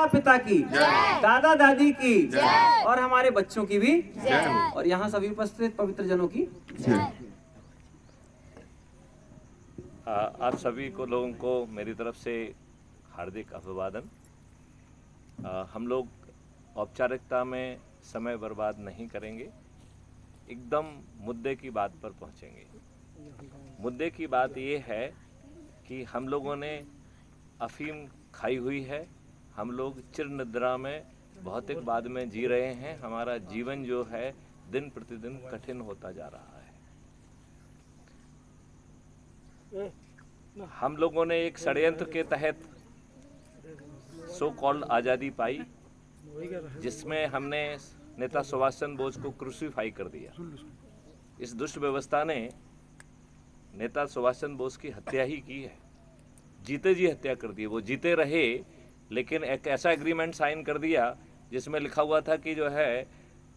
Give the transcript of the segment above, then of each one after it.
माता पिता की, दादा दादी की, और हमारे बच्चों की भी, और यहाँ सभी उपस्थित पवित्र जनों की। आप सभी को लोगों को मेरी तरफ से हार्दिक अभिवादन। हम लोग औपचारिकता में समय बर्बाद नहीं करेंगे, एकदम मुद्दे की बात पर पहुंचेंगे। मुद्दे की बात ये है कि हम लोगों ने अफीम खाई हुई है, हम लोग चिर निद्रा में भौतिकवाद में जी रहे हैं। हमारा जीवन जो है दिन प्रतिदिन कठिन होता जा रहा है। हम लोगों ने एक षड्यंत्र के तहत सो कॉल्ड आज़ादी पाई, जिसमें हमने नेता सुभाष चंद्र बोस को क्रूसीफाई कर दिया। इस दुष्ट व्यवस्था ने नेता सुभाष चंद्र बोस की हत्या ही की है, जीते जी हत्या कर दी। वो जीते रहे, लेकिन एक ऐसा एग्रीमेंट साइन कर दिया जिसमें लिखा हुआ था कि जो है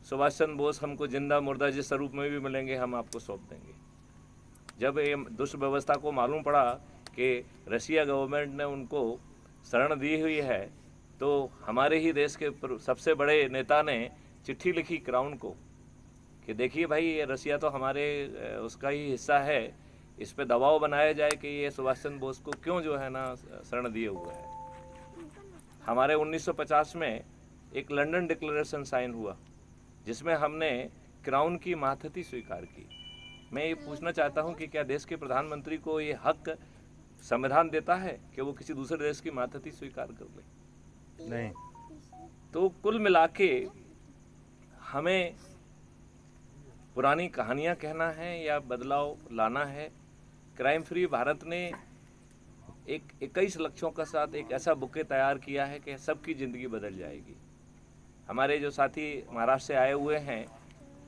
सुभाष चंद्र बोस हमको जिंदा मुर्दा जिस स्वरूप में भी मिलेंगे हम आपको सौंप देंगे। जब ये दुष्ट व्यवस्था को मालूम पड़ा कि रशिया गवर्नमेंट ने उनको शरण दी हुई है, तो हमारे ही देश के सबसे बड़े नेता ने चिट्ठी लिखी क्राउन को कि देखिए भाई, ये रशिया तो हमारे उसका ही हिस्सा है, इस पे दबाव बनाया जाए कि ये सुभाष चंद्र बोस को क्यों जो है ना शरण दिए हुआ है। हमारे 1950 में एक लंदन डिक्लेरेशन साइन हुआ, जिसमें हमने क्राउन की मातहती स्वीकार की। मैं ये पूछना चाहता हूँ कि क्या देश के प्रधानमंत्री को ये हक संविधान देता है कि वो किसी दूसरे देश की मातहती स्वीकार कर ले? नहीं। तो कुल मिला के हमें पुरानी कहानियाँ कहना है या बदलाव लाना है। क्राइम फ्री भारत ने एक 21 लक्ष्यों का साथ एक ऐसा बुके तैयार किया है कि सबकी ज़िंदगी बदल जाएगी। हमारे जो साथी महाराष्ट्र से आए हुए हैं,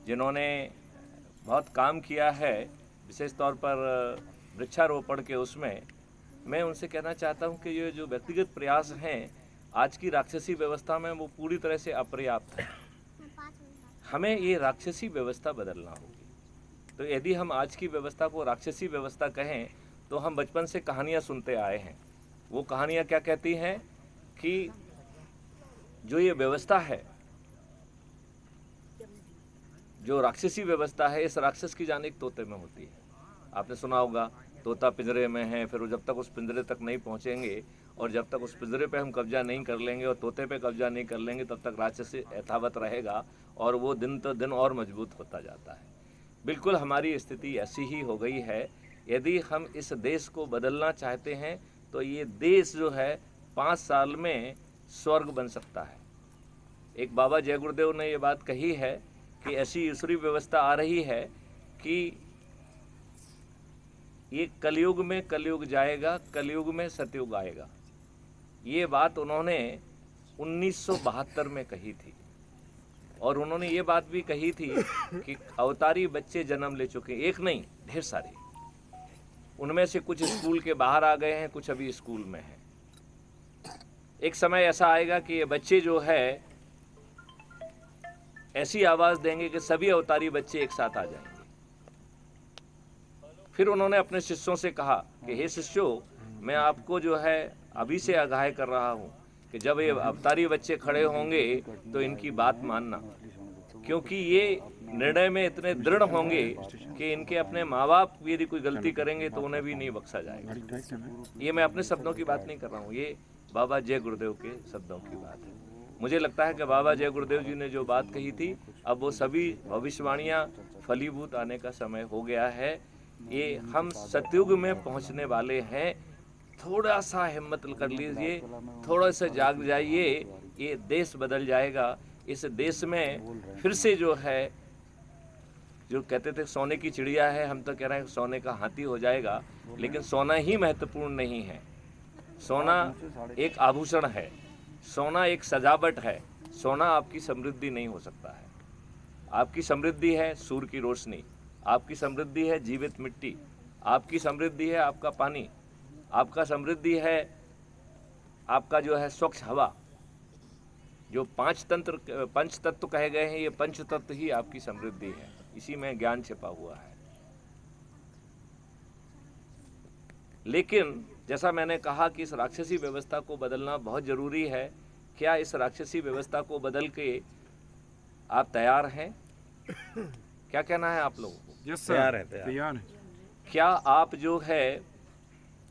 जिन्होंने बहुत काम किया है विशेष तौर पर वृक्षारोपण के, उसमें मैं उनसे कहना चाहता हूं कि ये जो व्यक्तिगत प्रयास हैं आज की राक्षसी व्यवस्था में, वो पूरी तरह से अपर्याप्त है। हमें ये राक्षसी व्यवस्था बदलना होगी। तो यदि हम आज की व्यवस्था को राक्षसी व्यवस्था कहें, तो हम बचपन से कहानियाँ सुनते आए हैं। वो कहानियाँ क्या कहती हैं कि जो ये व्यवस्था है, जो राक्षसी व्यवस्था है, इस राक्षस की जान एक तोते में होती है। आपने सुना होगा, तोता पिंजरे में है, फिर वो जब तक उस पिंजरे तक नहीं पहुंचेंगे और जब तक उस पिंजरे पे हम कब्जा नहीं कर लेंगे और तोते पे कब्जा नहीं कर लेंगे, तब तक राक्षस यथावत रहेगा और वो दिन तो दिन और मजबूत होता जाता है। बिल्कुल हमारी स्थिति ऐसी ही हो गई है। यदि हम इस देश को बदलना चाहते हैं तो ये देश जो है 5 साल में स्वर्ग बन सकता है। एक बाबा जय गुरुदेव ने ये बात कही है कि ऐसी ईश्वरी व्यवस्था आ रही है कि ये कलयुग में कलयुग जाएगा, कलयुग में सतयुग आएगा। ये बात उन्होंने 1972 में कही थी। और उन्होंने ये बात भी कही थी कि अवतारी बच्चे जन्म ले चुके, एक नहीं ढेर सारे। उनमें से कुछ स्कूल के बाहर आ गए हैं, कुछ अभी स्कूल में हैं। एक समय ऐसा आएगा कि ये बच्चे जो है ऐसी आवाज़ देंगे कि सभी अवतारी बच्चे एक साथ आ जाएंगे। फिर उन्होंने अपने शिष्यों से कहा कि हे शिष्यों, मैं आपको जो है अभी से आगाह कर रहा हूँ कि जब ये अवतारी बच्चे खड़े होंगे तो इनकी बात मानना, क्योंकि ये निर्णय में इतने दृढ़ होंगे कि इनके अपने माँ बाप यदि कोई गलती करेंगे तो उन्हें भी नहीं बख्शा जाएगा। ये मैं अपने शब्दों की बात नहीं कर रहा हूँ, ये बाबा जय गुरुदेव के शब्दों की बात है। मुझे लगता है कि बाबा जय गुरुदेव जी ने जो बात कही थी, अब वो सभी भविष्यवाणियाँ फलीभूत आने का समय हो गया है। ये हम सतयुग में पहुंचने वाले हैं। थोड़ा सा हिम्मत कर लीजिए, थोड़ा सा जाग जाइए, ये देश बदल जाएगा। इस देश में फिर से जो है, जो कहते थे सोने की चिड़िया है, हम तो कह रहे हैं सोने का हाथी हो जाएगा। लेकिन सोना ही महत्वपूर्ण नहीं है। सोना एक आभूषण है, सोना एक सजावट है। सोना आपकी समृद्धि नहीं हो सकता है। आपकी समृद्धि है सूर्य की रोशनी, आपकी समृद्धि है जीवित मिट्टी, आपकी समृद्धि है आपका पानी, आपका समृद्धि है आपका जो है स्वच्छ हवा। जो पंच तत्व कहे गए हैं, ये पंच तत्व ही आपकी समृद्धि है। इसी में ज्ञान छिपा हुआ है। लेकिन जैसा मैंने कहा कि इस राक्षसी व्यवस्था को बदलना बहुत ज़रूरी है क्या इस राक्षसी व्यवस्था को बदल के आप तैयार हैं? क्या कहना है आप लोगों को? यस सर, तैयार है। क्या आप जो है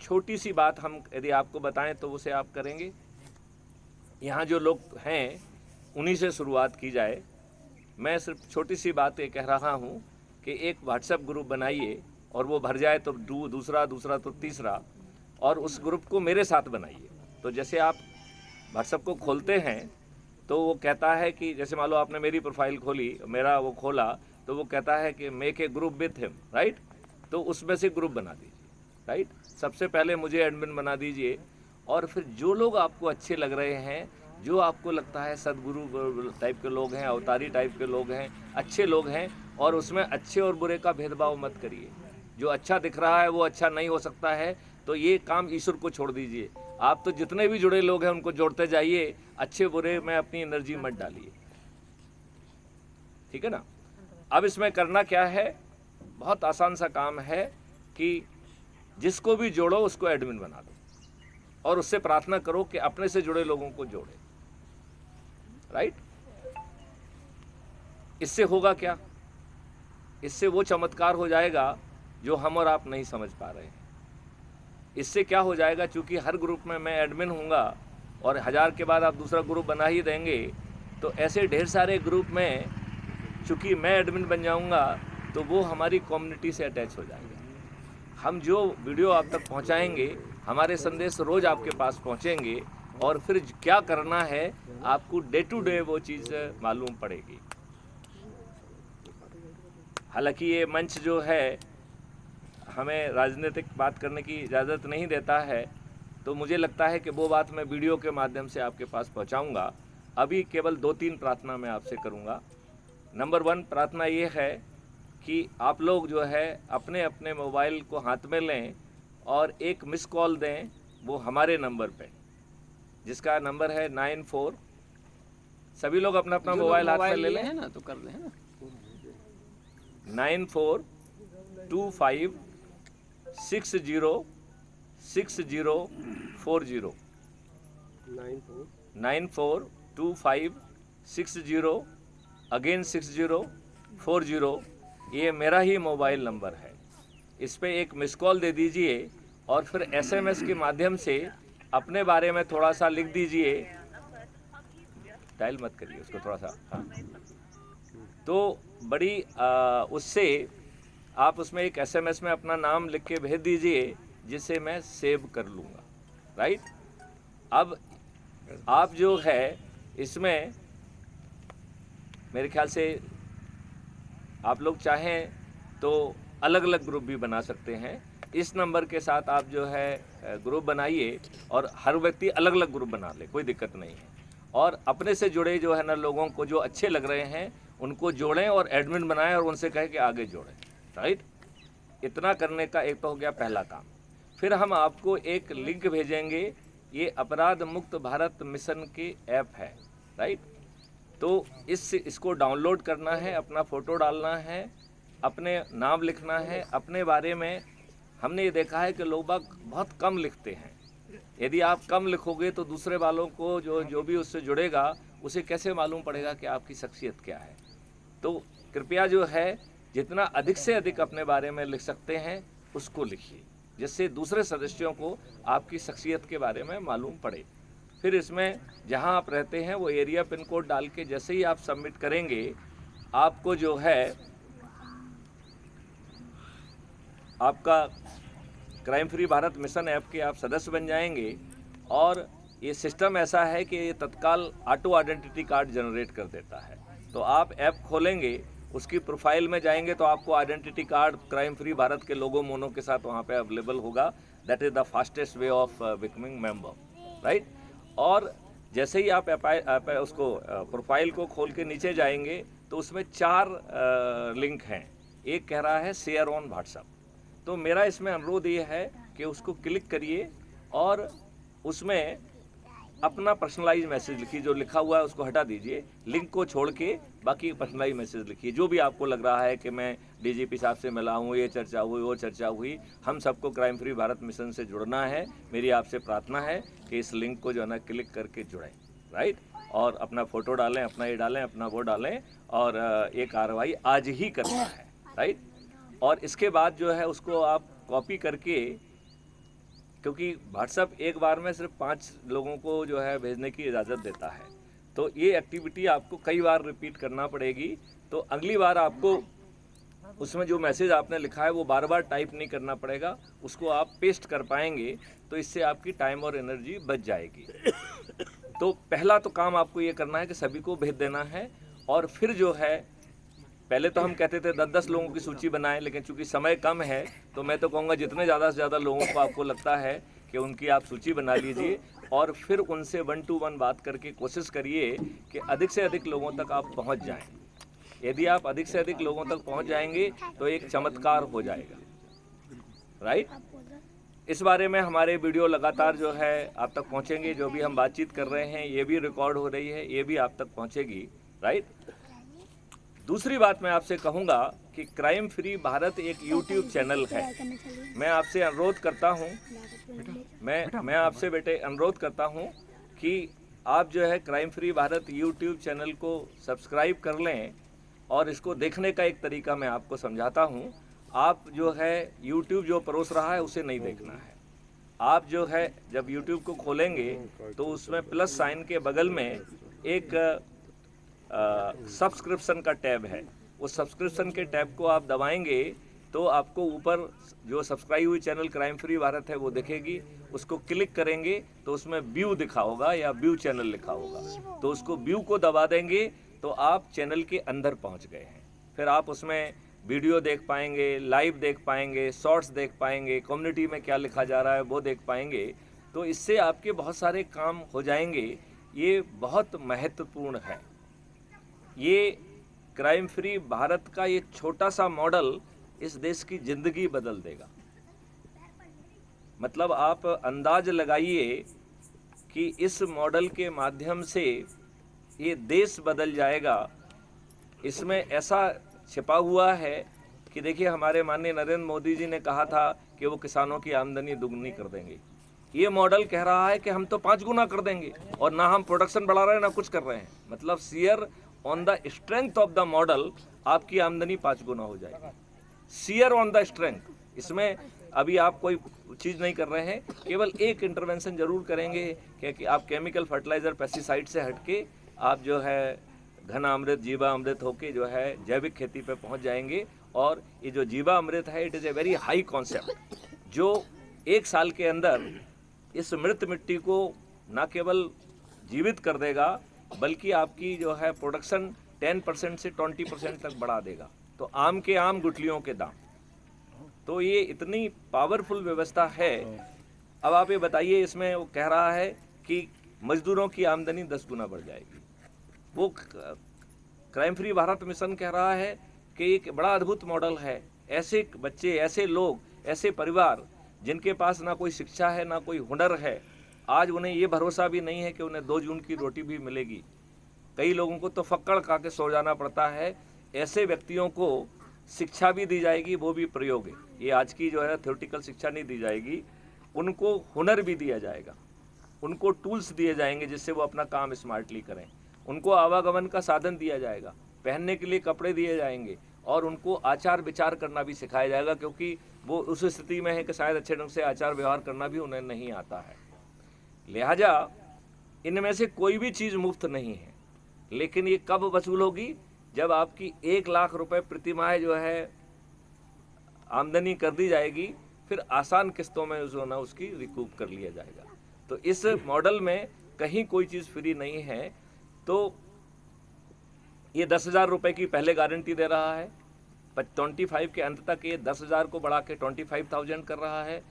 छोटी सी बात हम यदि आपको बताएं तो उसे आप करेंगे? यहाँ जो लोग हैं उन्हीं से शुरुआत की जाए। मैं सिर्फ छोटी सी बात ये कह रहा हूँ कि एक व्हाट्सएप ग्रुप बनाइए और वो भर जाए तो दूसरा तो तीसरा, और उस ग्रुप को मेरे साथ बनाइए। तो जैसे आप व्हाट्सएप को खोलते हैं तो वो कहता है कि जैसे मान लो आपने मेरी प्रोफाइल खोली, मेरा वो खोला, तो वो कहता है कि make a group with him, right? तो उसमें से ग्रुप बना दीजिए, राइट? सबसे पहले मुझे एडमिन बना दीजिए, और फिर जो लोग आपको अच्छे लग रहे हैं, जो आपको लगता है सदगुरु टाइप के लोग हैं, अवतारी टाइप के लोग हैं, अच्छे लोग हैं, और उसमें अच्छे और बुरे का भेदभाव मत करिए। जो अच्छा दिख रहा है वो अच्छा नहीं हो सकता है, तो ये काम ईश्वर को छोड़ दीजिए। आप तो जितने भी जुड़े लोग हैं उनको जोड़ते जाइए, अच्छे बुरे में अपनी एनर्जी मत डालिए, ठीक है ना? अब इसमें करना क्या है? बहुत आसान सा काम है कि जिसको भी जोड़ो उसको एडमिन बना दो, और उससे प्रार्थना करो कि अपने से जुड़े लोगों को जोड़े, राइट? इससे होगा क्या? इससे वो चमत्कार हो जाएगा जो हम और आप नहीं समझ पा रहे हैं। इससे क्या हो जाएगा, चूंकि हर ग्रुप में मैं एडमिन हूँगा और 1000 के बाद आप दूसरा ग्रुप बना ही देंगे, तो ऐसे ढेर सारे ग्रुप में चूंकि मैं एडमिन बन जाऊँगा तो वो हमारी कम्युनिटी से अटैच हो जाएगा। हम जो वीडियो आप तक पहुँचाएंगे, हमारे संदेश रोज़ आपके पास पहुँचेंगे, और फिर क्या करना है आपको डे टू डे वो चीज़ मालूम पड़ेगी। हालांकि ये मंच जो है हमें राजनीतिक बात करने की इजाज़त नहीं देता है, तो मुझे लगता है कि वो बात मैं वीडियो के माध्यम से आपके पास पहुंचाऊंगा। अभी केवल 2-3 प्रार्थना मैं आपसे करूंगा। नंबर 1 प्रार्थना ये है कि आप लोग जो है अपने अपने मोबाइल को हाथ में लें और एक मिस कॉल दें वो हमारे नंबर पे, जिसका नंबर है 94। सभी लोग अपना अपना मोबाइल हाथ में ले लें ना, तो कर लें ना। 9425606040 942560 अगेन 6040। ये मेरा ही मोबाइल नंबर है। इस पे एक मिस कॉल दे दीजिए और फिर SMS के माध्यम से अपने बारे में थोड़ा सा लिख दीजिए। डायल मत करिए उसको थोड़ा सा, हाँ। तो बड़ी उससे आप उसमें एक SMS में अपना नाम लिख के भेज दीजिए, जिसे मैं सेव कर लूँगा, राइट? अब आप जो है इसमें मेरे ख्याल से आप लोग चाहें तो अलग अलग ग्रुप भी बना सकते हैं। इस नंबर के साथ आप जो है ग्रुप बनाइए और हर व्यक्ति अलग अलग ग्रुप बना ले, कोई दिक्कत नहीं है। और अपने से जुड़े जो है ना लोगों को जो अच्छे लग रहे हैं उनको जोड़ें और एडमिन बनाएं और उनसे कहें कि आगे जोड़ें, राइट? इतना करने का एक तो हो गया पहला काम। फिर हम आपको एक लिंक भेजेंगे, ये अपराध मुक्त भारत मिशन की ऐप है, राइट? तो इसको डाउनलोड करना है, अपना फ़ोटो डालना है, अपने नाम लिखना है, अपने बारे में। हमने ये देखा है कि लोग बहुत कम लिखते हैं। यदि आप कम लिखोगे तो दूसरे वालों को जो भी उससे जुड़ेगा उसे कैसे मालूम पड़ेगा कि आपकी शख्सियत क्या है। तो कृपया जो है जितना अधिक से अधिक अपने बारे में लिख सकते हैं उसको लिखिए, जिससे दूसरे सदस्यों को आपकी शख्सियत के बारे में मालूम पड़े। फिर इसमें जहां आप रहते हैं वो एरिया पिन कोड डाल के जैसे ही आप सबमिट करेंगे, आपको जो है आपका crime free Bharat mission app के आप सदस्य बन जाएंगे। और ये सिस्टम ऐसा है कि ये तत्काल ऑटो आइडेंटिटी कार्ड जनरेट कर देता है। तो आप ऐप खोलेंगे, उसकी प्रोफाइल में जाएंगे तो आपको identity card crime free Bharat के लोगो मोनो के साथ वहाँ पे अवेलेबल होगा। That is the fastest way of becoming member, right? और जैसे ही आप उसको प्रोफाइल को खोल के नीचे जाएंगे तो उसमें 4 लिंक हैं। एक कह रहा है शेयर ऑन व्हाट्सएप। तो मेरा इसमें अनुरोध ये है कि उसको क्लिक करिए और उसमें अपना पर्सनलाइज मैसेज लिखिए। जो लिखा हुआ है उसको हटा दीजिए, लिंक को छोड़ के बाकी पर्सनलाइज मैसेज लिखिए। जो भी आपको लग रहा है कि मैं DGP साहब से मिला हूँ, ये चर्चा हुई, वो चर्चा हुई। हम सबको क्राइम फ्री भारत मिशन से जुड़ना है। मेरी आपसे प्रार्थना है कि इस लिंक को जो है ना क्लिक करके जुड़ें। राइट, और अपना फोटो डालें, अपना ये डालें, अपना वो डालें, और ये कार्रवाई आज ही करना है, राइट। और इसके बाद जो है उसको आप कॉपी करके, क्योंकि व्हाट्सएप एक बार में सिर्फ 5 लोगों को जो है भेजने की इजाज़त देता है, तो ये एक्टिविटी आपको कई बार रिपीट करना पड़ेगी। तो अगली बार आपको उसमें जो मैसेज आपने लिखा है वो बार बार टाइप नहीं करना पड़ेगा, उसको आप पेस्ट कर पाएंगे, तो इससे आपकी टाइम और एनर्जी बच जाएगी। तो पहला तो काम आपको ये करना है कि सभी को भेज देना है, और फिर जो है पहले तो हम कहते थे 10-10 लोगों की सूची बनाएं, लेकिन चूंकि समय कम है तो मैं तो कहूँगा जितने ज़्यादा से ज़्यादा लोगों को आपको लगता है कि उनकी आप सूची बना लीजिए, और फिर उनसे 1 to 1 बात करके कोशिश करिए कि अधिक से अधिक लोगों तक आप पहुँच जाएं। यदि आप अधिक से अधिक लोगों तक पहुँच जाएंगे तो एक चमत्कार हो जाएगा, राइट। इस बारे में हमारे वीडियो लगातार जो है आप तक पहुँचेंगे, जो भी हम बातचीत कर रहे हैं ये भी रिकॉर्ड हो रही है, ये भी आप तक पहुँचेगी, राइट। दूसरी बात मैं आपसे कहूँगा कि क्राइम फ्री भारत एक यूट्यूब चैनल है। मैं आपसे अनुरोध करता हूँ, मैं आपसे बेटे अनुरोध करता हूँ कि आप जो है crime free Bharat YouTube channel को सब्सक्राइब कर लें, और इसको देखने का एक तरीका मैं आपको समझाता हूँ। आप जो है यूट्यूब जो परोस रहा है उसे नहीं देखना है। आप जो है जब यूट्यूब को खोलेंगे तो उसमें प्लस साइन के बगल में एक सब्सक्रिप्शन का टैब है, उस सब्सक्रिप्शन के टैब को आप दबाएंगे तो आपको ऊपर जो सब्सक्राइब हुई चैनल क्राइम फ्री भारत है वो दिखेगी। उसको क्लिक करेंगे तो उसमें व्यू दिखा होगा या व्यू चैनल लिखा होगा, तो उसको व्यू को दबा देंगे तो आप चैनल के अंदर पहुंच गए हैं। फिर आप उसमें वीडियो देख पाएंगे, लाइव देख पाएंगे, शॉर्ट्स देख पाएंगे, कम्युनिटी में क्या लिखा जा रहा है वो देख पाएंगे। तो इससे आपके बहुत सारे काम हो जाएंगे। ये बहुत महत्वपूर्ण है। ये क्राइम फ्री भारत का ये छोटा सा मॉडल इस देश की ज़िंदगी बदल देगा। मतलब आप अंदाज लगाइए कि इस मॉडल के माध्यम से ये देश बदल जाएगा। इसमें ऐसा छिपा हुआ है कि देखिए, हमारे माननीय नरेंद्र मोदी जी ने कहा था कि वो किसानों की आमदनी दुगनी कर देंगे। ये मॉडल कह रहा है कि हम तो 5 गुना कर देंगे, और ना हम प्रोडक्शन बढ़ा रहे हैं ना कुछ कर रहे हैं। मतलब share on the strength of the model आपकी आमदनी 5 गुना हो जाएगी। Share on the strength. इसमें अभी आप कोई चीज़ नहीं कर रहे हैं, केवल एक इंटरवेंशन जरूर करेंगे कि आप केमिकल फर्टिलाइजर पेस्टिसाइड से हटके आप जो है घन अमृत जीवा अमृत होके जो है जैविक खेती पे पहुंच जाएंगे। और ये जो जीवा अमृत है, it is a very high concept, जो 1 साल के अंदर इस मृत मिट्टी को न केवल जीवित कर देगा बल्कि आपकी जो है प्रोडक्शन 10% से 20% तक बढ़ा देगा। तो आम के आम गुठलियों के दाम। तो ये इतनी पावरफुल व्यवस्था है। अब आप ये बताइए, इसमें वो कह रहा है कि मजदूरों की आमदनी 10 गुना बढ़ जाएगी। वो क्राइम फ्री भारत मिशन कह रहा है कि एक बड़ा अद्भुत मॉडल है। ऐसे बच्चे, ऐसे लोग, ऐसे परिवार जिनके पास ना कोई शिक्षा है ना कोई हुनर है, आज उन्हें ये भरोसा भी नहीं है कि उन्हें 2 जून की रोटी भी मिलेगी। कई लोगों को तो फक्कड़ खा के सो जाना पड़ता है। ऐसे व्यक्तियों को शिक्षा भी दी जाएगी, वो भी प्रयोग है। ये आज की जो है थ्योरेटिकल शिक्षा नहीं दी जाएगी, उनको हुनर भी दिया जाएगा, उनको टूल्स दिए जाएंगे जिससे वो अपना काम स्मार्टली करें, उनको आवागमन का साधन दिया जाएगा, पहनने के लिए कपड़े दिए जाएंगे, और उनको आचार विचार करना भी सिखाया जाएगा, क्योंकि वो उस स्थिति में है कि शायद अच्छे ढंग से आचार व्यवहार करना भी उन्हें नहीं आता है। लिहाजा इनमें से कोई भी चीज़ मुफ्त नहीं है, लेकिन ये कब वसूल होगी? जब आपकी 1 लाख रुपए प्रति माह जो है आमदनी कर दी जाएगी, फिर आसान किस्तों में उसकी रिकूप कर लिया जाएगा। तो इस मॉडल में कहीं कोई चीज़ फ्री नहीं है। तो ये 10,000 रुपये की पहले गारंटी दे रहा है, 25 के अंत तक ये 10,000 को बढ़ा के 25,000 कर रहा है।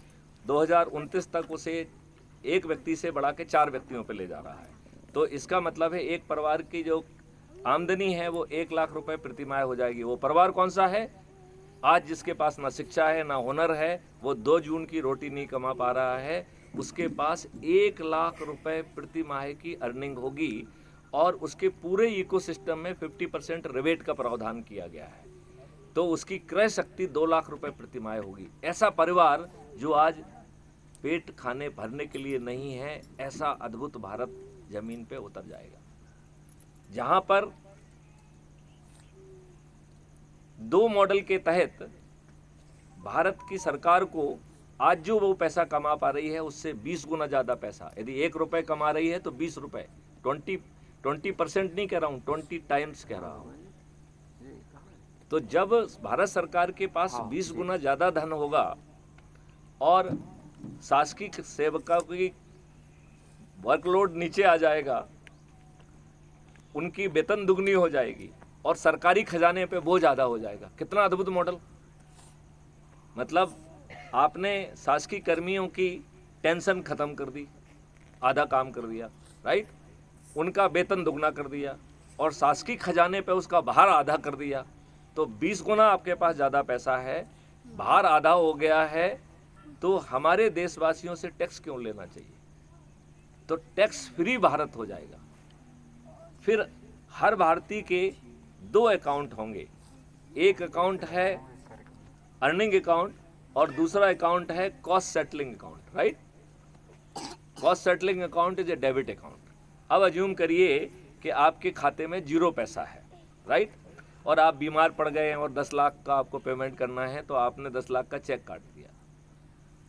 2029 तक उसे 1 व्यक्ति से बढ़ा के 4 व्यक्तियों पे ले जा रहा है। तो इसका मतलब है एक परिवार की जो आमदनी है वो 1 लाख रुपए प्रति माह हो जाएगी। वो परिवार कौन सा है? आज जिसके पास ना शिक्षा है ना हुनर है, वो 2 जून की रोटी नहीं कमा पा रहा है, उसके पास 1 लाख रुपए प्रति माह की अर्निंग होगी, और उसके पूरे इकोसिस्टम में 50% रिबेट का प्रावधान किया गया है। तो उसकी क्रय शक्ति 2 लाख रुपए प्रति माह होगी। ऐसा परिवार जो आज पेट खाने भरने के लिए नहीं है, ऐसा अद्भुत भारत जमीन पे उतर जाएगा। जहां पर 2 मॉडल के तहत भारत की सरकार को आज जो वो पैसा कमा पा रही है उससे 20 गुना ज़्यादा पैसा, यदि 1 रुपये कमा रही है तो 20 रुपये, 20% नहीं कह रहा हूँ, 20 टाइम्स कह रहा हूँ। तो जब भारत सरकार के पास 20 गुना ज़्यादा धन होगा और शासकीय सेवकों की वर्कलोड नीचे आ जाएगा, उनकी वेतन दुगनी हो जाएगी और सरकारी खजाने पे बोझ ज़्यादा हो जाएगा। कितना अद्भुत मॉडल! मतलब आपने शासकीय कर्मियों की टेंशन खत्म कर दी, आधा काम कर दिया, राइट? उनका वेतन दुगना कर दिया और शासकीय खजाने पे उसका भार आधा कर दिया। तो 20 गुना आपके पास ज़्यादा पैसा है, भार आधा हो गया है, तो हमारे देशवासियों से टैक्स क्यों लेना चाहिए? तो टैक्स फ्री भारत हो जाएगा। फिर हर भारतीय के 2 अकाउंट होंगे, एक अकाउंट है अर्निंग अकाउंट और दूसरा अकाउंट है cost settling account, right? Cost settling account is a debit account. अब अज्यूम करिए कि आपके खाते में 0 पैसा है, राइट? और आप बीमार पड़ गए हैं और 10 लाख का आपको पेमेंट करना है, तो आपने 10 लाख का चेक काट दिया।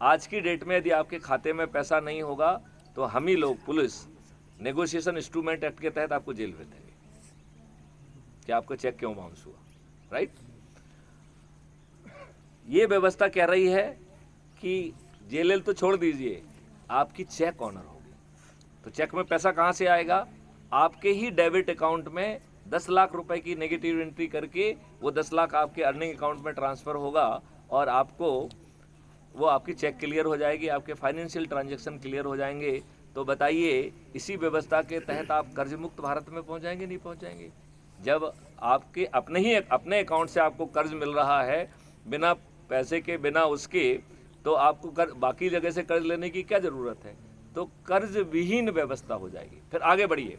आज की डेट में यदि आपके खाते में पैसा नहीं होगा तो हम ही लोग, पुलिस, नेगोशिएशन इंस्ट्रूमेंट एक्ट के तहत आपको जेल भेज देंगे कि आपका चेक क्यों बाउंस हुआ, राइट? ये व्यवस्था कह रही है कि जेल तो छोड़ दीजिए, आपकी चेक ऑनर होगी। तो चेक में पैसा कहाँ से आएगा? आपके ही डेबिट अकाउंट में 10 लाख रुपए की नेगेटिव एंट्री करके वो 10 लाख आपके अर्निंग अकाउंट में ट्रांसफ़र होगा और आपको वो आपकी चेक क्लियर हो जाएगी, आपके फाइनेंशियल ट्रांजैक्शन क्लियर हो जाएंगे। तो बताइए, इसी व्यवस्था के तहत आप कर्ज मुक्त भारत में पहुंच जाएंगे, नहीं पहुंच जाएंगे? जब आपके अपने अकाउंट से आपको कर्ज मिल रहा है बिना पैसे के, बिना उसके, तो आपको बाकी जगह से कर्ज लेने की क्या ज़रूरत है? तो कर्ज विहीन व्यवस्था हो जाएगी। फिर आगे बढ़िए,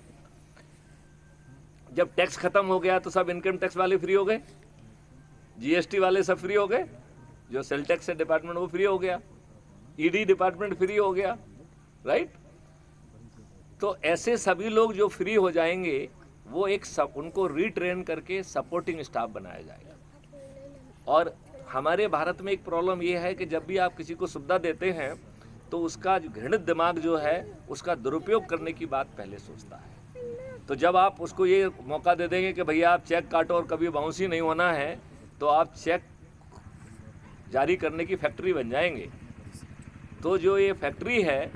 जब टैक्स खत्म हो गया तो सब इनकम टैक्स वाले फ्री हो गए, जीएसटी वाले सब फ्री हो गए, जो सेल टैक्स डिपार्टमेंट वो फ्री हो गया, ईडी डिपार्टमेंट फ्री हो गया, राइट? तो ऐसे सभी लोग जो फ्री हो जाएंगे वो उनको रीट्रेन करके सपोर्टिंग स्टाफ बनाया जाएगा। और हमारे भारत में एक प्रॉब्लम ये है कि जब भी आप किसी को सुविधा देते हैं तो उसका जो घृणित दिमाग जो है उसका दुरुपयोग करने की बात पहले सोचता है। तो जब आप उसको ये मौका दे देंगे कि भैया आप चेक काटो और कभी बाउंस ही नहीं होना है, तो आप चेक जारी करने की फैक्ट्री बन जाएंगे। तो जो ये फैक्ट्री है,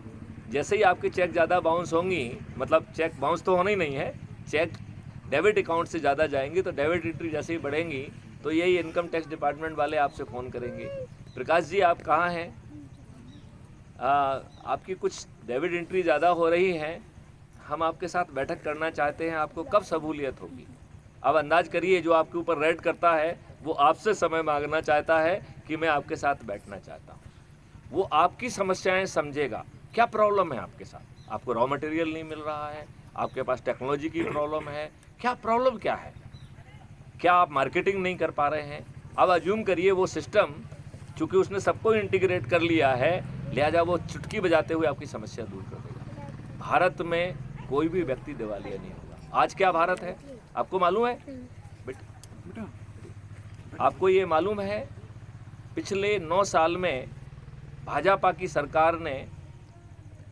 जैसे ही आपके चेक ज़्यादा बाउंस होंगी, मतलब चेक बाउंस तो होना ही नहीं है, चेक डेबिट अकाउंट से ज़्यादा जाएंगी, तो डेबिट एंट्री जैसे ही बढ़ेंगी तो यही इनकम टैक्स डिपार्टमेंट वाले आपसे फ़ोन करेंगे, प्रकाश जी आप कहाँ हैं, आपकी कुछ डेबिट एंट्री ज़्यादा हो रही है, हम आपके साथ बैठक करना चाहते हैं, आपको कब सहूलियत होगी? अब अंदाज करिए, जो आपके ऊपर रेड करता है वो आपसे समय मांगना चाहता है कि मैं आपके साथ बैठना चाहता हूँ। वो आपकी समस्याएं समझेगा, क्या प्रॉब्लम है आपके साथ, आपको रॉ मटेरियल नहीं मिल रहा है, आपके पास टेक्नोलॉजी की प्रॉब्लम है, क्या प्रॉब्लम क्या है, क्या आप मार्केटिंग नहीं कर पा रहे हैं? अब अज्यूम करिए वो सिस्टम, चूँकि उसने सबको इंटीग्रेट कर लिया है, लिहाजा वो चुटकी बजाते हुए आपकी समस्या दूर कर देगा। भारत में कोई भी व्यक्ति दिवालिया नहीं होगा। आज क्या भारत है आपको मालूम है बेटा? आपको ये मालूम है पिछले 9 साल में भाजपा की सरकार ने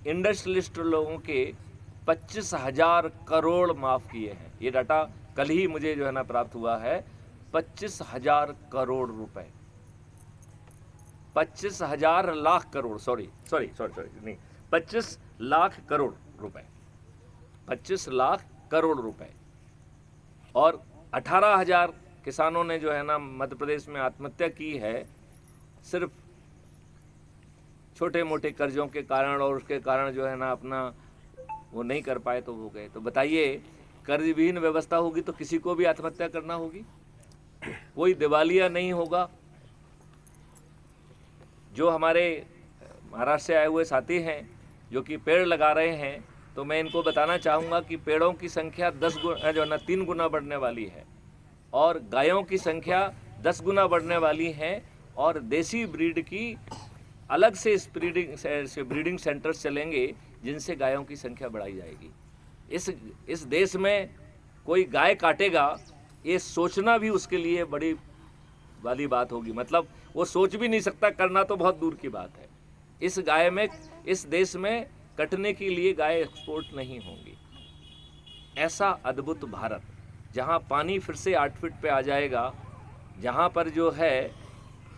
इंडस्ट्रियलिस्ट लोगों के 25,000 करोड़ माफ़ किए हैं। ये डाटा कल ही मुझे जो है ना प्राप्त हुआ है, 25,000 करोड़ रुपए, 25,000 लाख करोड़, सॉरी नहीं, 25 लाख करोड़ रुपए, 25 लाख करोड़ रुपए। और 18,000 किसानों ने जो है ना मध्य प्रदेश में आत्महत्या की है, सिर्फ छोटे मोटे कर्जों के कारण, और उसके कारण जो है ना अपना वो नहीं कर पाए तो हो गए। तो बताइए, कर्ज विहीन व्यवस्था होगी तो किसी को भी आत्महत्या करना होगी, कोई दिवालिया नहीं होगा। जो हमारे महाराष्ट्र से आए हुए साथी हैं जो कि पेड़ लगा रहे हैं, तो मैं इनको बताना चाहूँगा कि पेड़ों की संख्या 10 गुना जो है ना 3 गुना बढ़ने वाली है, और गायों की संख्या 10 गुना बढ़ने वाली है, और देसी ब्रीड की अलग से ब्रीडिंग सेंटर्स चलेंगे जिनसे गायों की संख्या बढ़ाई जाएगी। इस देश में कोई गाय काटेगा, ये सोचना भी उसके लिए बड़ी वाली बात होगी। मतलब वो सोच भी नहीं सकता, करना तो बहुत दूर की बात है। इस देश में कटने के लिए गाय एक्सपोर्ट नहीं होंगी। ऐसा अद्भुत भारत, जहाँ पानी फिर से 8 फीट पे आ जाएगा, जहाँ पर जो है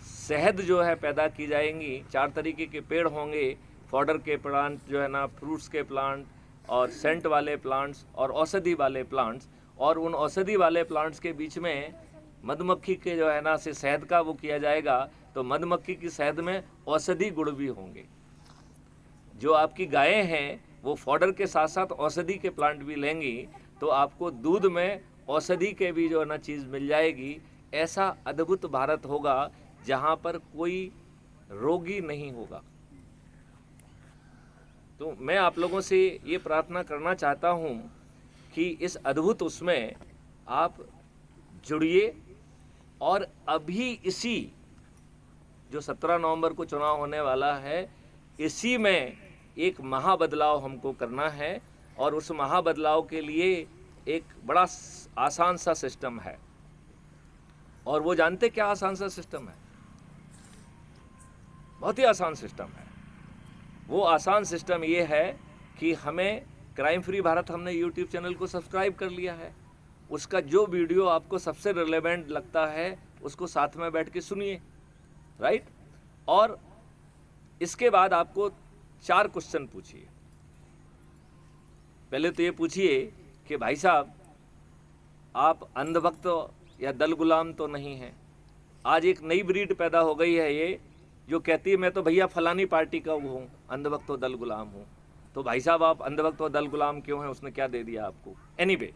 शहद जो है पैदा की जाएंगी, 4 तरीके के पेड़ होंगे, फॉडर के प्लांट जो है ना, फ्रूट्स के प्लांट और सेंट वाले प्लांट्स और औषधि वाले प्लांट्स, और उन औषधि वाले प्लांट्स के बीच में मधुमक्खी के जो है ना से शहद का वो किया जाएगा, तो मधुमक्खी की शहद में औषधि गुण भी होंगे। जो आपकी गायें हैं वो फॉडर के साथ साथ औषधि के प्लांट भी लेंगी, तो आपको दूध में औषधि के भी जो है ना चीज़ मिल जाएगी। ऐसा अद्भुत भारत होगा जहाँ पर कोई रोगी नहीं होगा। तो मैं आप लोगों से ये प्रार्थना करना चाहता हूँ कि इस अद्भुत उसमें आप जुड़िए, और अभी इसी जो 17 नवंबर को चुनाव होने वाला है, इसी में एक महाबदलाव हमको करना है। और उस महाबदलाव के लिए एक बड़ा आसान सा सिस्टम है। और वो जानते क्या आसान सा सिस्टम है? बहुत ही आसान सिस्टम है। वो आसान सिस्टम ये है कि हमें क्राइम फ्री भारत, हमने यूट्यूब चैनल को सब्सक्राइब कर लिया है। उसका जो वीडियो आपको सबसे रिलेवेंट लगता है उसको साथ में बैठ के सुनिए, राइट। और इसके बाद आपको 4 क्वेश्चन पूछिए। पहले तो ये पूछिए कि भाई साहब, आप अंधभक्त या दल गुलाम तो नहीं हैं। आज एक नई ब्रीड पैदा हो गई है ये, जो कहती है मैं तो भैया फलानी पार्टी का वो हूँ, अंधभक्त और दल गुलाम हूँ। तो भाई साहब, आप अंधभक्त और दल गुलाम क्यों हैं? उसने क्या दे दिया आपको? एनीवे,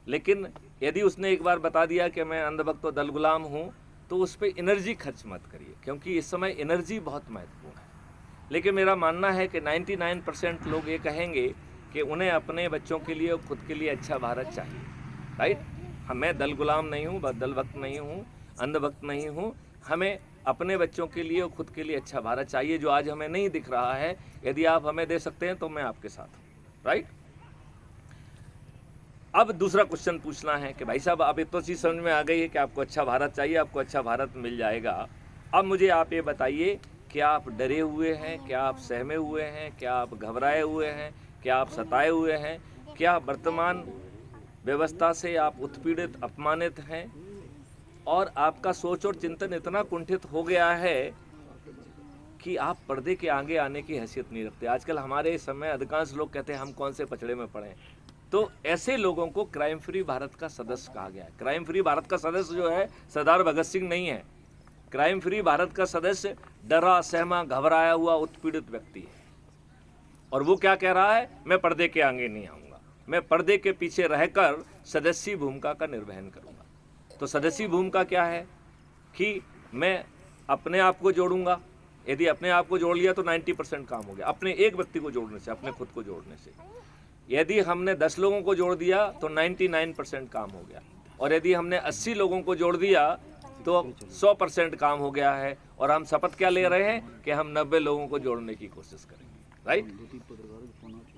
लेकिन यदि उसने एक बार बता दिया कि मैं अंधभक्त और दल गुलाम हूँ, तो उस पर एनर्जी खर्च मत करिए, क्योंकि इस समय एनर्जी बहुत महत्वपूर्ण है। लेकिन मेरा मानना है कि 99% लोग ये कहेंगे कि उन्हें अपने बच्चों के लिए और खुद के लिए अच्छा भारत चाहिए, राइट। मैं दल गुलाम नहीं हूँ, दल भक्त नहीं हूँ, अंधभक्त नहीं हूँ। हमें अपने बच्चों के लिए और खुद के लिए अच्छा भारत चाहिए, जो आज हमें नहीं दिख रहा है। यदि आप हमें दे सकते हैं तो मैं आपके साथ हूँ, राइट। अब दूसरा क्वेश्चन पूछना है कि भाई साहब, आप इतना चीज़ समझ में आ गई है कि आपको अच्छा भारत चाहिए, आपको अच्छा भारत मिल जाएगा। अब मुझे आप ये बताइए, क्या आप डरे हुए हैं? क्या आप सहमे हुए हैं? क्या आप घबराए हुए हैं? क्या आप सताए हुए हैं? क्या वर्तमान व्यवस्था से आप उत्पीड़ित, अपमानित हैं? और आपका सोच और चिंतन इतना कुंठित हो गया है कि आप पर्दे के आगे आने की हैसियत नहीं रखते। आजकल हमारे समय अधिकांश लोग कहते हैं हम कौन से पचड़े में पड़े। तो ऐसे लोगों को क्राइम फ्री भारत का सदस्य कहा गया है। क्राइम फ्री भारत का सदस्य जो है सरदार भगत सिंह नहीं है। क्राइम फ्री भारत का सदस्य डरा, सहमा, घबराया हुआ, उत्पीड़ित व्यक्ति है। और वो क्या कह रहा है? मैं पर्दे के आगे नहीं आऊँगा, मैं पर्दे के पीछे रहकर सदस्यी भूमिका का निर्वहन करूँगा। तो सदस्यी भूमिका क्या है कि मैं अपने आप को जोड़ूंगा। यदि अपने आप को जोड़ लिया तो 90% काम हो गया, अपने एक व्यक्ति को जोड़ने से, अपने खुद को जोड़ने से। यदि हमने 10 लोगों को जोड़ दिया तो 99% काम हो गया, और यदि हमने 80 लोगों को जोड़ दिया तो 100% काम हो गया है। और हम शपथ क्या ले रहे हैं कि हम 90 लोगों को जोड़ने की कोशिश करेंगे, राइट।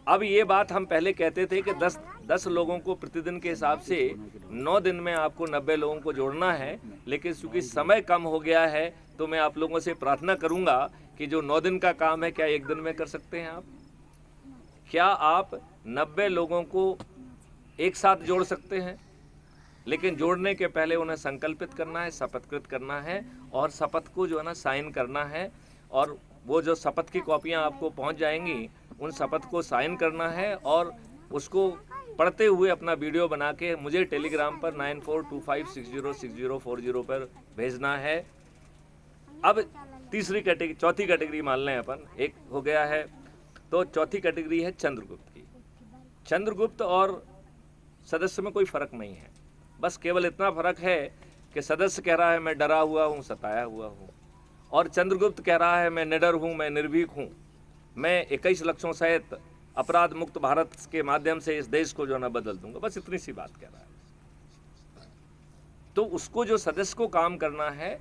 अब ये बात हम पहले कहते थे कि 10 लोगों को प्रतिदिन के हिसाब से 9 दिन में आपको 90 लोगों को जोड़ना है। लेकिन चूंकि समय कम हो गया है तो मैं आप लोगों से प्रार्थना करूंगा कि जो 9 दिन का काम है, क्या 1 दिन में कर सकते हैं आप? क्या आप 90 लोगों को एक साथ जोड़ सकते हैं? लेकिन जोड़ने के पहले उन्हें संकल्पित करना है, शपथकृत करना है, और शपथ को जो है ना साइन करना है। और वो जो शपथ की कॉपियां आपको पहुंच जाएंगी, उन शपथ को साइन करना है और उसको पढ़ते हुए अपना वीडियो बना के मुझे टेलीग्राम पर 9425606040 पर भेजना है। अब चौथी कैटेगरी मान लें अपन, एक हो गया है, तो चौथी कैटेगरी है चंद्रगुप्त की। चंद्रगुप्त और सदस्य में कोई फर्क नहीं है, बस केवल इतना फर्क है कि सदस्य कह रहा है मैं डरा हुआ हूँ, सताया हुआ हूँ, और चंद्रगुप्त कह रहा है मैं निडर हूँ, मैं निर्भीक हूँ, मैं 21 लक्षों सहित अपराध मुक्त भारत के माध्यम से इस देश को जो ना बदल दूंगा। बस इतनी सी बात कह रहा है। तो उसको जो सदस्य को काम करना है,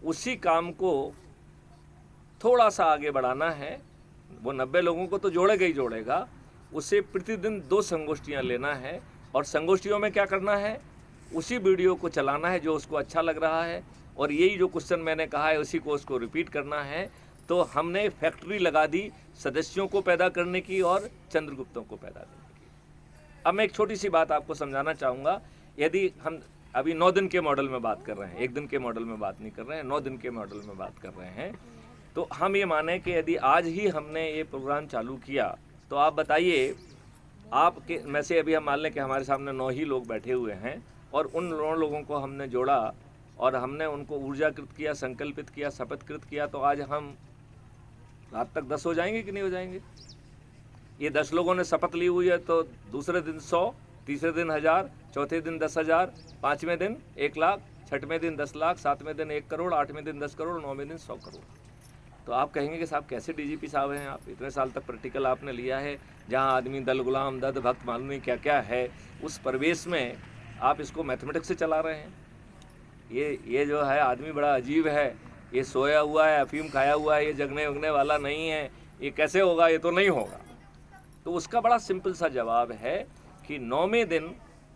उसी काम को थोड़ा सा आगे बढ़ाना है। वो 90 लोगों को तो जोड़ेगा ही जोड़ेगा, उसे प्रतिदिन 2 संगोष्ठियाँ लेना है और संगोष्ठियों में क्या करना है, उसी वीडियो को चलाना है जो उसको अच्छा लग रहा है और यही जो क्वेश्चन मैंने कहा है उसी को उसको रिपीट करना है। तो हमने फैक्ट्री लगा दी सदस्यों को पैदा करने की और चंद्रगुप्तों को पैदा करने की। अब मैं एक छोटी सी बात आपको समझाना चाहूँगा। यदि हम अभी 9 दिन के मॉडल में बात कर रहे हैं, 1 दिन के मॉडल में बात नहीं कर रहे हैं, 9 दिन के मॉडल में बात कर रहे हैं, तो हम ये माने कि यदि आज ही हमने ये प्रोग्राम चालू किया तो आप बताइए, आपके में से अभी हम मान लें कि हमारे सामने 9 ही लोग बैठे हुए हैं और उन 9 लोगों को हमने जोड़ा और हमने उनको ऊर्जाकृत किया, संकल्पित किया, शपथकृत किया, तो आज हम रात तक 10 हो जाएंगे कि नहीं हो जाएंगे? ये 10 लोगों ने शपथ ली हुई है तो दूसरे दिन 100, तीसरे दिन 1000, चौथे दिन 10,000, 5वें दिन 1 लाख, 6वें दिन 10 लाख, 7वें दिन 1 करोड़, 8वें दिन 10 करोड़, 9वें दिन 100 करोड़। तो आप कहेंगे कि साहब कैसे डीजीपी साहब हैं आप, इतने साल तक प्रैक्टिकल आपने लिया है, जहां आदमी दल गुलाम दद भक्त मालूम नहीं क्या क्या है, उस परिवेश में आप इसको मैथमेटिक्स से चला रहे हैं। ये जो है आदमी बड़ा अजीब है, ये सोया हुआ है, अफीम खाया हुआ है, ये जगने उगने वाला नहीं है, ये कैसे होगा, ये तो नहीं होगा। तो उसका बड़ा सिंपल सा जवाब है कि 9वें दिन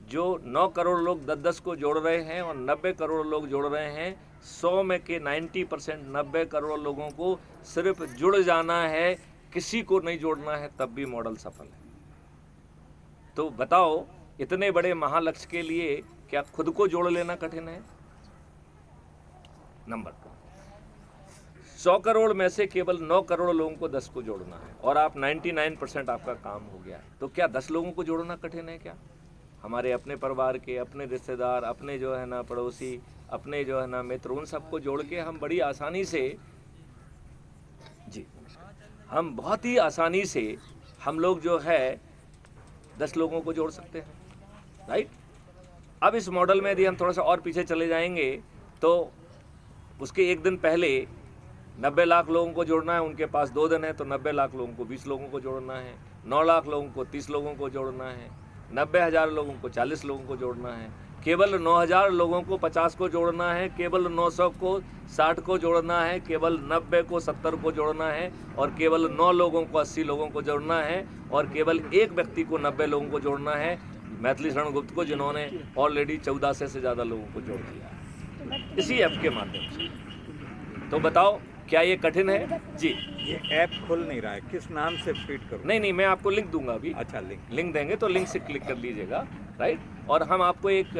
जो 9 करोड़ लोग 10-10 को जोड़ रहे हैं और 90 करोड़ लोग जोड़ रहे हैं, 100 में के 90% 90 करोड़ लोगों को सिर्फ जुड़ जाना है, किसी को नहीं जोड़ना है, तब भी मॉडल सफल है। तो बताओ, इतने बड़े महालक्ष्य के लिए क्या खुद को जोड़ लेना कठिन है? नंबर 100 करोड़ में से केवल 9 करोड़ लोगों को 10 को जोड़ना है और आप 99% आपका काम हो गया है। तो क्या 10 लोगों को जोड़ना कठिन है क्या? हमारे अपने परिवार के, अपने रिश्तेदार, अपने जो है ना पड़ोसी, अपने जो है ना मित्र, उन सबको जोड़ के हम बड़ी आसानी से, जी हम बहुत ही आसानी से हम लोग जो है 10 लोगों को जोड़ सकते हैं, राइट। अब इस मॉडल में यदि हम थोड़ा सा और पीछे चले जाएंगे तो उसके 1 दिन पहले 90 लाख लोगों को जोड़ना है, उनके पास 2 दिन है, तो 90 लाख लोगों को 20 लोगों को जोड़ना है, 9 लाख लोगों को 30 लोगों को जोड़ना है, 90,000 लोगों को 40 लोगों को जोड़ना है, केवल 9,000 लोगों को 50 को जोड़ना है, केवल 900 को 60 को जोड़ना है, केवल 90 को 70 को जोड़ना है और केवल 9 लोगों को 80 लोगों को जोड़ना है और केवल एक व्यक्ति को 90 लोगों को जोड़ना है, मैथिली शरण गुप्त को, जिन्होंने ऑलरेडी 1400 से ज़्यादा लोगों को जोड़ दिया है इसी ऐप के माध्यम से। तो बताओ, क्या ये कठिन है? जी, ये ऐप खुल नहीं रहा है, किस नाम से फीड करूं? नहीं, मैं आपको लिंक दूंगा अभी। अच्छा, लिंक देंगे तो लिंक से क्लिक कर लीजिएगा, राइट। और हम आपको एक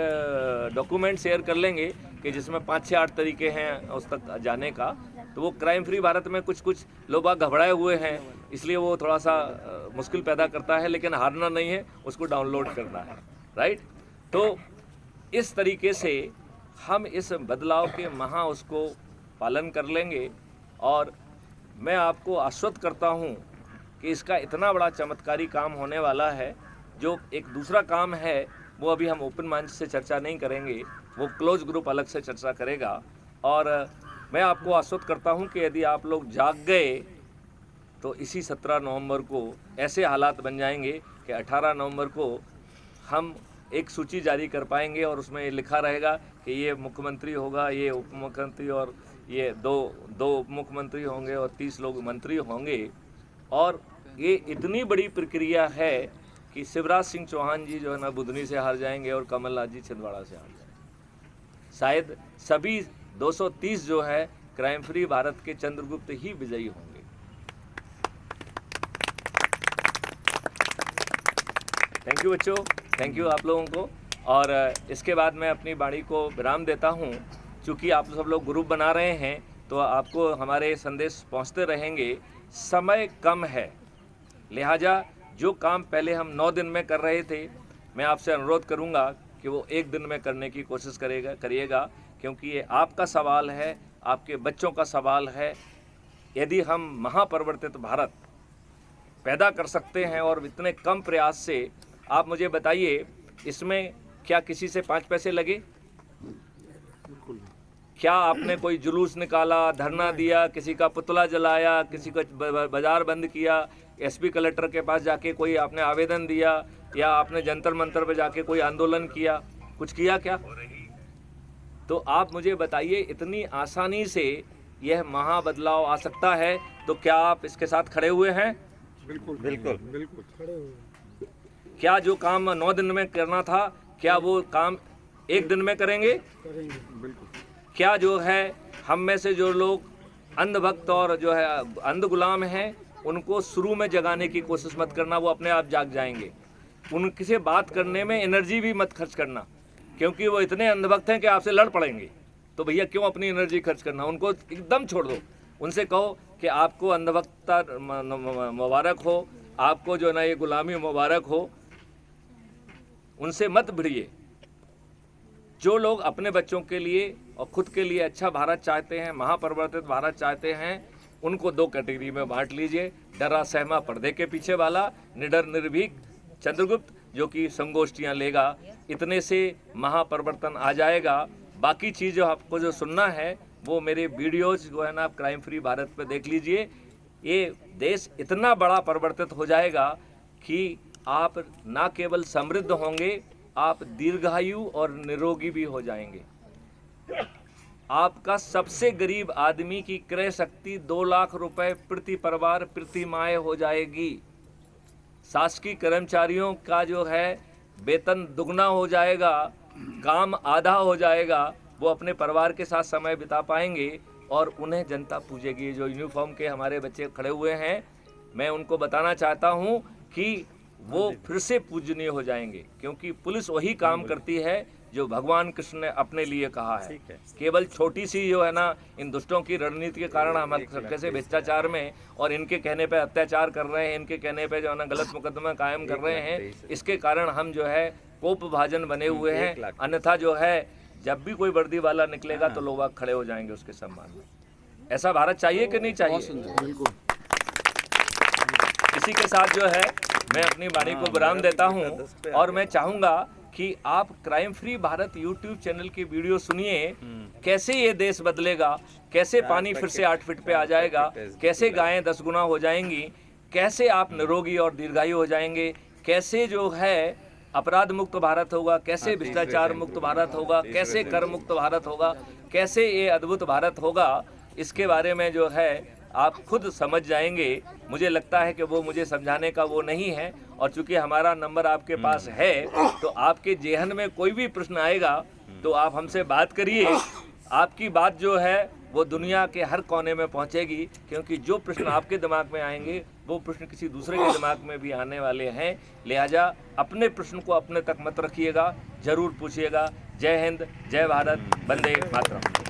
डॉक्यूमेंट शेयर कर लेंगे कि जिसमें 5 से 8 तरीके हैं उस तक जाने का। तो वो क्राइम फ्री भारत में कुछ लोग घबराए हुए हैं, इसलिए वो थोड़ा सा मुश्किल पैदा करता है, लेकिन हारना नहीं है, उसको डाउनलोड करना है, राइट। तो इस तरीके से हम इस बदलाव के उसको पालन कर लेंगे और मैं आपको आश्वस्त करता हूं कि इसका इतना बड़ा चमत्कारी काम होने वाला है। जो एक दूसरा काम है वो अभी हम ओपन मंच से चर्चा नहीं करेंगे, वो क्लोज ग्रुप अलग से चर्चा करेगा। और मैं आपको आश्वस्त करता हूं कि यदि आप लोग जाग गए तो इसी 17 नवंबर को ऐसे हालात बन जाएंगे कि 18 नवंबर को हम एक सूची जारी कर पाएंगे और उसमें ये लिखा रहेगा कि ये मुख्यमंत्री होगा, ये उप मुख्यमंत्री और ये दो उप मुख्यमंत्री होंगे और 30 लोग मंत्री होंगे। और ये इतनी बड़ी प्रक्रिया है कि शिवराज सिंह चौहान जी जो है ना बुधनी से हार जाएंगे और कमलनाथ जी छिंदवाड़ा से हार जाएंगे। शायद सभी 230 जो है क्राइम फ्री भारत के चंद्रगुप्त ही विजयी होंगे। थैंक यू बच्चों, थैंक यू आप लोगों को। और इसके बाद मैं अपनी वाणी को विराम देता हूँ। चूँकि आप सब लोग ग्रुप बना रहे हैं तो आपको हमारे संदेश पहुँचते रहेंगे। समय कम है, लिहाजा जो काम पहले हम 9 दिन में कर रहे थे, मैं आपसे अनुरोध करूँगा कि वो 1 दिन में करने की कोशिश करिएगा, क्योंकि ये आपका सवाल है, आपके बच्चों का सवाल है। यदि हम महापरिवर्तित भारत पैदा कर सकते हैं और इतने कम प्रयास से, आप मुझे बताइए इसमें क्या किसी से 5 पैसे लगे? क्या आपने कोई जुलूस निकाला, धरना दिया, किसी का पुतला जलाया, किसी का बाजार बंद किया, एसपी कलेक्टर के पास जाके कोई आपने आवेदन दिया, या आपने जंतर मंतर पे जाके कोई आंदोलन किया, कुछ किया क्या? तो आप मुझे बताइए, इतनी आसानी से यह महाबदलाव आ सकता है, तो क्या आप इसके साथ खड़े हुए हैं? बिल्कुल बिल्कुल बिल्कुल खड़े हुए। क्या जो काम 9 दिन में करना था, क्या वो काम 1 दिन में करेंगे? क्या जो है हम में से जो लोग अंधभक्त और जो है अंध गुलाम हैं, उनको शुरू में जगाने की कोशिश मत करना, वो अपने आप जाग जाएंगे। उनसे से बात करने में एनर्जी भी मत खर्च करना, क्योंकि वो इतने अंधभक्त हैं कि आपसे लड़ पड़ेंगे। तो भैया क्यों अपनी एनर्जी खर्च करना, उनको एकदम छोड़ दो। उनसे कहो कि आपको अंधभक्ता मुबारक हो, आपको जो ना ये गुलामी मुबारक हो, उनसे मत भिड़िए। जो लोग अपने बच्चों के लिए और खुद के लिए अच्छा भारत चाहते हैं, महापरिवर्तित भारत चाहते हैं, उनको 2 कैटेगरी में बांट लीजिए। डरा सहमा पर्दे के पीछे वाला, निडर निर्भीक चंद्रगुप्त जो कि संगोष्ठियाँ लेगा, इतने से महापरिवर्तन आ जाएगा। बाकी चीज़ आपको जो सुनना है वो मेरे वीडियोज़ जो है ना, आप क्राइम फ्री भारत पे देख लीजिए। ये देश इतना बड़ा परिवर्तित हो जाएगा कि आप ना केवल समृद्ध होंगे, आप दीर्घायु और निरोगी भी हो जाएंगे। आपका सबसे गरीब आदमी की क्रय शक्ति 2 लाख रुपए प्रति परिवार प्रति माह हो जाएगी। शासकीय कर्मचारियों का जो है वेतन दुगना हो जाएगा, काम आधा हो जाएगा, वो अपने परिवार के साथ समय बिता पाएंगे और उन्हें जनता पूजेगी। जो यूनिफॉर्म के हमारे बच्चे खड़े हुए हैं, मैं उनको बताना चाहता हूँ कि वो फिर से पूजनीय हो जाएंगे, क्योंकि पुलिस वही काम करती है जो भगवान कृष्ण ने अपने लिए कहा है। केवल छोटी सी जो है ना, इन दुष्टों की रणनीति के कारण हम कैसे भ्रष्टाचार में और इनके कहने पे अत्याचार कर रहे हैं, इनके कहने पे जो है ना गलत मुकदमा कायम कर रहे हैं, इसके कारण हम जो है कोप भाजन बने हुए हैं। अन्यथा जो है जब भी कोई वर्दी वाला निकलेगा तो लोग खड़े हो जाएंगे उसके सम्मान में। ऐसा भारत चाहिए कि नहीं चाहिए? इसी के साथ जो है मैं अपनी वाणी को विराम देता हूं और मैं चाहूंगा कि आप crime free Bharat YouTube channel की वीडियो सुनिए। कैसे ये देश बदलेगा, कैसे पानी फिर से 8 फीट पे आ जाएगा, कैसे गायें 10 गुना हो जाएंगी, कैसे आप निरोगी और दीर्घायु हो जाएंगे, कैसे जो है अपराध मुक्त भारत होगा, कैसे भ्रष्टाचार मुक्त भारत होगा, कैसे कर मुक्त भारत होगा, कैसे ये अद्भुत भारत होगा। इसके बारे में जो है आप खुद समझ जाएंगे। मुझे लगता है कि वो मुझे समझाने का वो नहीं है, और चूंकि हमारा नंबर आपके पास है तो आपके जेहन में कोई भी प्रश्न आएगा तो आप हमसे बात करिए। आपकी बात जो है वो दुनिया के हर कोने में पहुंचेगी, क्योंकि जो प्रश्न आपके दिमाग में आएंगे वो प्रश्न किसी दूसरे के दिमाग में भी आने वाले हैं। लिहाजा अपने प्रश्न को अपने तक मत रखिएगा, जरूर पूछिएगा। जय हिंद, जय भारत, वंदे मातरम।